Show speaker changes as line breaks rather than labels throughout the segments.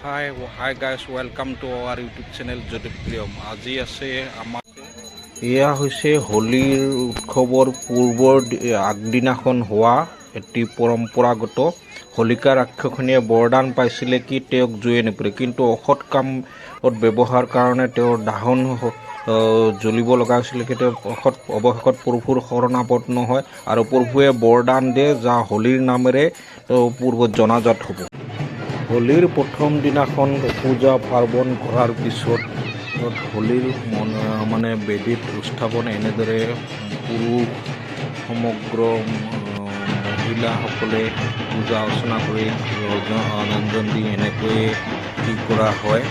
Hi guys, welcome to our YouTube channel Jyoti Priyam. আজি আছে আমাৰ এয়া হৈছে হোলীৰ উৎসৱৰ পূৰ্বৰ আগদিনাখন হোৱা এটি পৰম্পৰাগত হোলিকা ৰাক্ষসনীয়ে বৰদান পাইছিলে কি তেওঁক জুয়ে নপৰে কিন্তু অসৎ কামত ব্যৱহাৰ কাৰণে তেওঁৰ দাহন জ্বলিব লগা হৈছিলে কি তেওঁ অৱশেষত প্ৰভুৰ শৰণাপন্ন হয় আৰু প্ৰভুৱে বৰদান দিয়ে যা হোলীৰ নামেৰে পূৰ্বত জনাজাত হ'ব। হোলীৰ প্ৰথম দিনাখন পূজা পাৰ্বণ কৰাৰ পিছত হোলীৰ বেদীত স্থাপন এনেদৰে পুৰুষ সমগ্ৰ মহিলাসকলে পূজা অৰ্চনা কৰি ৰঞ্জন দি এনেকৈয়ে কি কৰা হয়।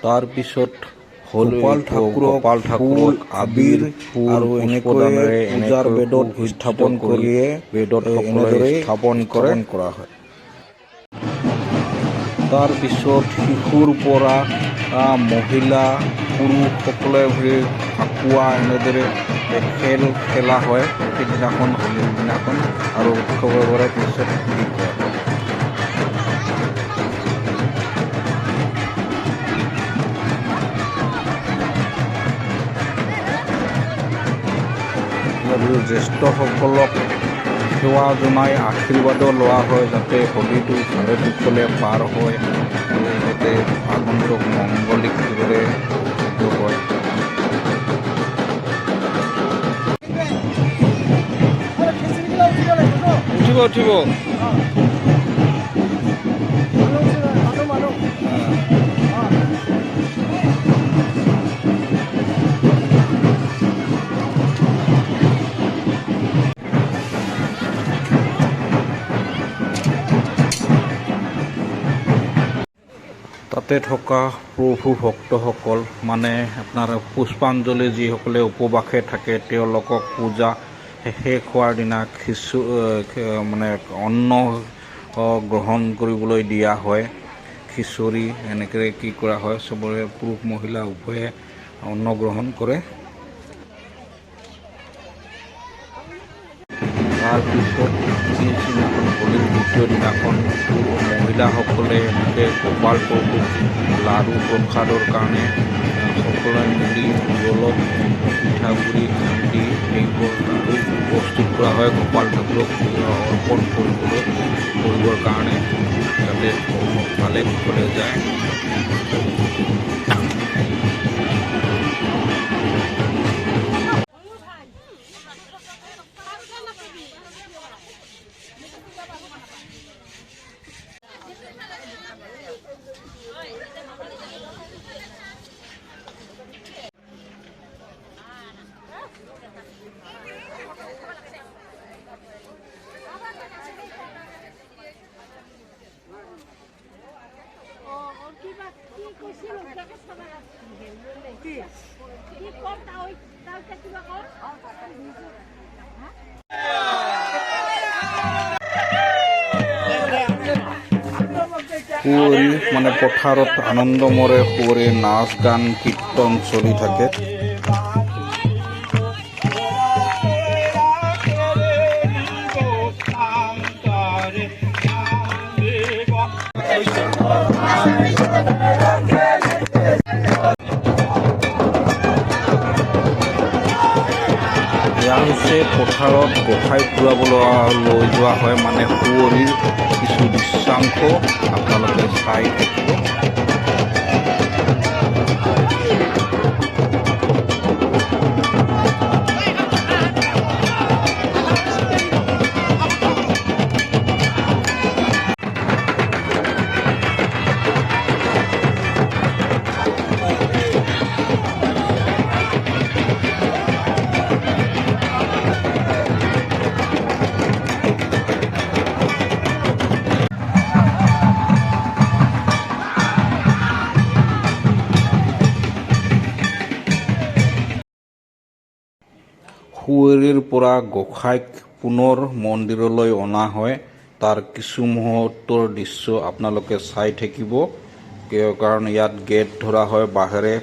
তাৰ পিছত গোপাল ঠাকুৰক আবিৰ আৰু এনেকৈয়ে পূজাৰ বেদত স্থাপন কৰিয়ে বেদত এনেদৰে স্থাপন কৰা হয়। তাৰ পিছত শিশুৰ পৰা মহিলা পুৰুষসকলে ফাকুৱা এনেদৰে খেল খেলা হয় প্ৰতিদিনাখন হোলীৰ দিনাখন আৰু উৎসৱৰ পিছত জ্যেষ্ঠসকলক সেৱা জনাই আশীৰ্বাদো লোৱা হয় যাতে হোলীটো ভালে কুশলে পাৰ হয় যাতে আগন্তুক মংগলিকভাৱে হয়। উঠিব তাতে থকা প্ৰভু ভক্তসকল আপোনাৰ পুষ্পাঞ্জলি যিসকলে উপবাসে থাকে তেওঁলোকক পূজা শেষ হোৱাৰ দিনা অন্ন গ্ৰহণ কৰিবলৈ দিয়া হয়। খিচৰি এনেকৈ কি কৰা হয় চবৰে পুৰুষ মহিলা উভয়ে অন্ন গ্ৰহণ কৰে। তাৰপিছত পিছদিনাখন হোলীৰ দ্বিতীয় দিনাখন মহিলাসকলে এনেকৈ গোপাল প্ৰভুক লাড়ু প্ৰসাদৰ কাৰণে সকলোৱে মিলি উৰলত পিঠাগুড়ি খুন্দি সেইবোৰ লাড়ু প্ৰস্তুত কৰা হয় গোপাল ঠাকুৰক অৰ্পণ কৰিবৰ কাৰণে যাতে ভালে কুশলে যায়। কুঁৱৰী পথাৰত আনন্দমৰে কুঁৱৰী নাচ গান কীৰ্তন চলি থাকে। এয়া হৈছে পথাৰত গোসাঁই ফুৰাবলৈ লৈ যোৱা হয় কুঁৱৰীৰ কিছু দৃশ্যাংশ আপোনালোকে চাই থাকিব। কুঁৱৰীৰ পৰা গোসাঁইক পুনৰ মন্দিৰলৈ অনা হয় তাৰ কিছু মুহূৰ্তৰ দৃশ্য আপোনালোকে চাই থাকিব কাৰণ ইয়াত গেট ধৰা হয় বাঁহেৰে